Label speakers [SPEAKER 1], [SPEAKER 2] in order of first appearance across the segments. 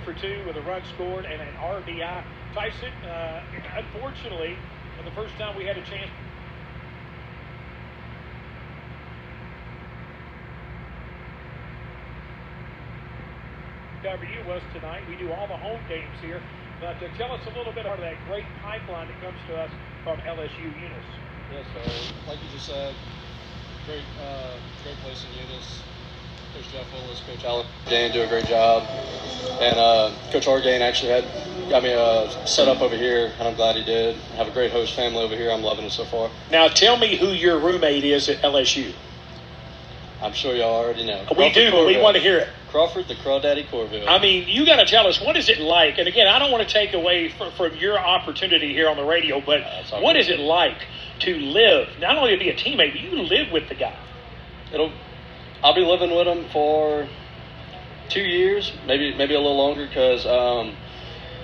[SPEAKER 1] for 2 with a run scored and an RBI. Tyson, unfortunately, the first time we had a chance to cover you was tonight. We do all the home games here. But tell us a little bit about that great pipeline that comes to us from LSU Eunice.
[SPEAKER 2] Yeah, so like you just said, great place in Eunice. Coach Jeff Willis, Coach Allen Dane do a great job. And Coach Argane actually got me set up over here, and I'm glad he did. I have a great host family over here. I'm loving it so far.
[SPEAKER 1] Now tell me who your roommate is at LSU.
[SPEAKER 2] I'm sure y'all already know.
[SPEAKER 1] We do, but we want to hear it.
[SPEAKER 2] Crawford, the Crawdaddy Corville.
[SPEAKER 1] I mean, you got to tell us, what is it like? And again, I don't want to take away from your opportunity here on the radio, but what is it like to live, not only to be a teammate, but you live with the guy?
[SPEAKER 2] I'll be living with him for 2 years, maybe a little longer, because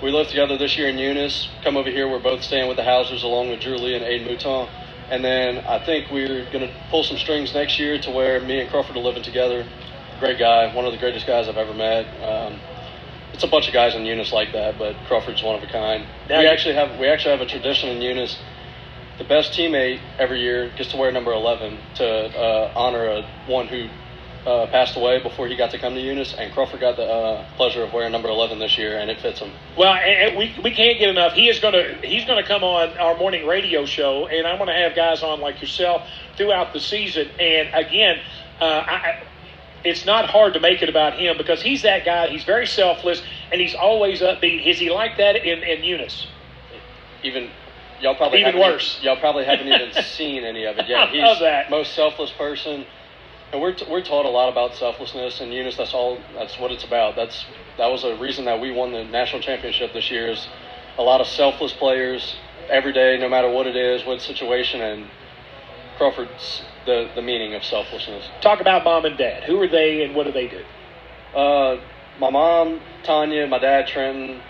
[SPEAKER 2] we lived together this year in Eunice. Come over here, we're both staying with the Hausers along with Drew Lee and Aiden Mouton. And then I think we're going to pull some strings next year to where me and Crawford are living together. Great guy, one of the greatest guys I've ever met. It's a bunch of guys in Eunice like that, but Crawford's one of a kind. We actually have a tradition in Eunice. The best teammate every year gets to wear number 11 to honor one who passed away before he got to come to Eunice, and Crawford got the pleasure of wearing number 11 this year, and it fits him.
[SPEAKER 1] Well, and we can't get enough. He's going to come on our morning radio show, and I'm going to have guys on like yourself throughout the season. And again, it's not hard to make it about him because he's that guy. He's very selfless, and he's always upbeat. Is he like that in Eunice?
[SPEAKER 2] Y'all probably
[SPEAKER 1] even worse.
[SPEAKER 2] Y'all probably haven't even seen any of it yet.
[SPEAKER 1] He's the
[SPEAKER 2] most selfless person. And we're taught a lot about selflessness in Eunice. That's what it's about. That was a reason that we won the national championship this year. Is a lot of selfless players every day, no matter what it is, what situation. And Crawford's the meaning of selflessness.
[SPEAKER 1] Talk about mom and dad. Who are they, and what do they do?
[SPEAKER 2] My mom, Tanya, my dad, Trenton,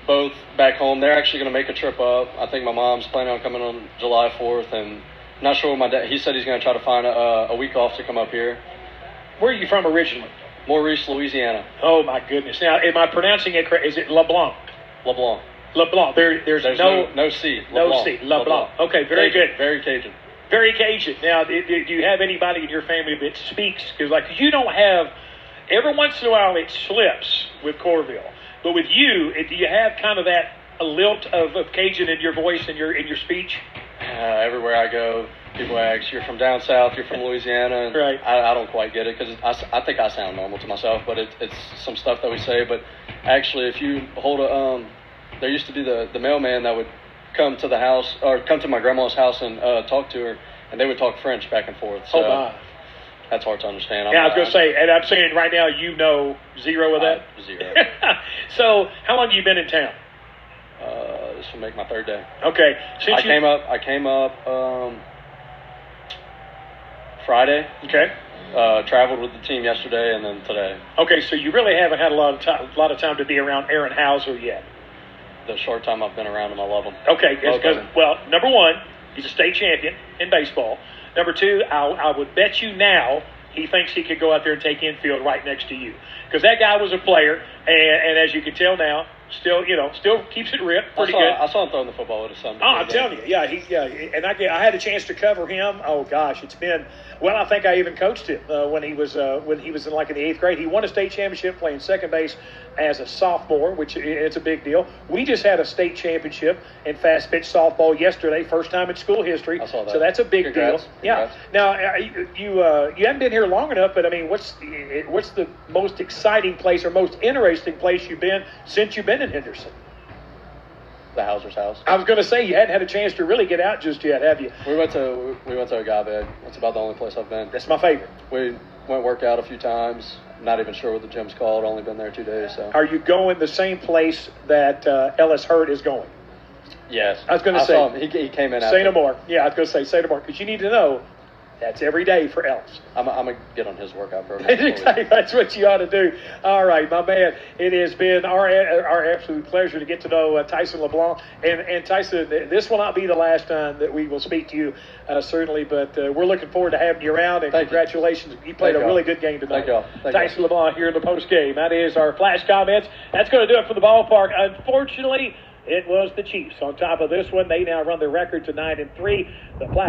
[SPEAKER 2] both back home. They're actually going to make a trip up. I think my mom's planning on coming on July 4th, and not sure what my dad. He said he's going to try to find a week off to come up here.
[SPEAKER 1] Where are you from originally?
[SPEAKER 2] Maurice, Louisiana.
[SPEAKER 1] Oh my goodness! Now, am I pronouncing it correct? Is it LeBlanc?
[SPEAKER 2] LeBlanc.
[SPEAKER 1] LeBlanc. There's
[SPEAKER 2] no C.
[SPEAKER 1] LeBlanc. No C. LeBlanc. Okay, very
[SPEAKER 2] Cajun,
[SPEAKER 1] good.
[SPEAKER 2] Very Cajun.
[SPEAKER 1] Very Cajun. Now, do you have anybody in your family that speaks? Because you don't have. Every once in a while, it slips with Corville, but with you, do you have kind of that lilt of Cajun in your voice and your speech?
[SPEAKER 2] Everywhere I go, people ask, "You're from down south? You're from Louisiana?" And
[SPEAKER 1] right.
[SPEAKER 2] I don't quite get it because I think I sound normal to myself, but it's some stuff that we say. But actually, if you hold there used to be the mailman that would come to the house or come to my grandma's house and talk to her, and they would talk French back and forth. So that's hard to understand.
[SPEAKER 1] I was going to say, and I'm saying right now, zero of that.
[SPEAKER 2] Zero.
[SPEAKER 1] So, how long have you been in town?
[SPEAKER 2] This will make my third day.
[SPEAKER 1] Okay.
[SPEAKER 2] I came up Friday.
[SPEAKER 1] Okay.
[SPEAKER 2] Traveled with the team yesterday and then today.
[SPEAKER 1] Okay, so you really haven't had a lot of time to be around Aaron Hauser yet.
[SPEAKER 2] The short time I've been around him, I love him.
[SPEAKER 1] Okay, because number one, he's a state champion in baseball. Number two, I would bet you now he thinks he could go out there and take infield right next to you. Because that guy was a player, and as you can tell now, still keeps it ripped pretty good.
[SPEAKER 2] I saw him throwing the football with his son.
[SPEAKER 1] Oh, I'm telling you, and I had a chance to cover him. Oh gosh, it's been. Well, I think I even coached him when he was in the 8th grade. He won a state championship playing second base as a sophomore, which it's a big deal. We just had a state championship in fast pitch softball yesterday, first time in school history.
[SPEAKER 2] I saw that.
[SPEAKER 1] So that's a big
[SPEAKER 2] Congrats.
[SPEAKER 1] deal. Yeah. Now you haven't been here long enough, but I mean, what's the most exciting place or most interesting place you've been since you've been in Henderson?
[SPEAKER 2] The Hauser's house.
[SPEAKER 1] I was going to say you hadn't had a chance to really get out just yet, have you?
[SPEAKER 2] We went to Agave. That's about the only place I've been.
[SPEAKER 1] That's my favorite.
[SPEAKER 2] We went work out a few times. Not even sure what the gym's called. Only been there 2 days. So.
[SPEAKER 1] Are you going the same place that Ellis Hurt is going?
[SPEAKER 2] Yes.
[SPEAKER 1] I was going to say.
[SPEAKER 2] Saw him. He came in.
[SPEAKER 1] Say no more. Yeah, I was going to say no more because you need to know That's every day for Ellis.
[SPEAKER 2] I'm going to get on his workout program.
[SPEAKER 1] Exactly. That's what you ought to do. All right, my man. It has been our absolute pleasure to get to know Tyson LeBlanc. And Tyson, this will not be the last time that we will speak to you, certainly, but we're looking forward to having you around. And congratulations. You played a really good game tonight.
[SPEAKER 2] Thank you.
[SPEAKER 1] Tyson LeBlanc here in the post game. That is our flash comments. That's going to do it for the ballpark. Unfortunately, it was the Chiefs on top of this one. They now run their record to 9-3. The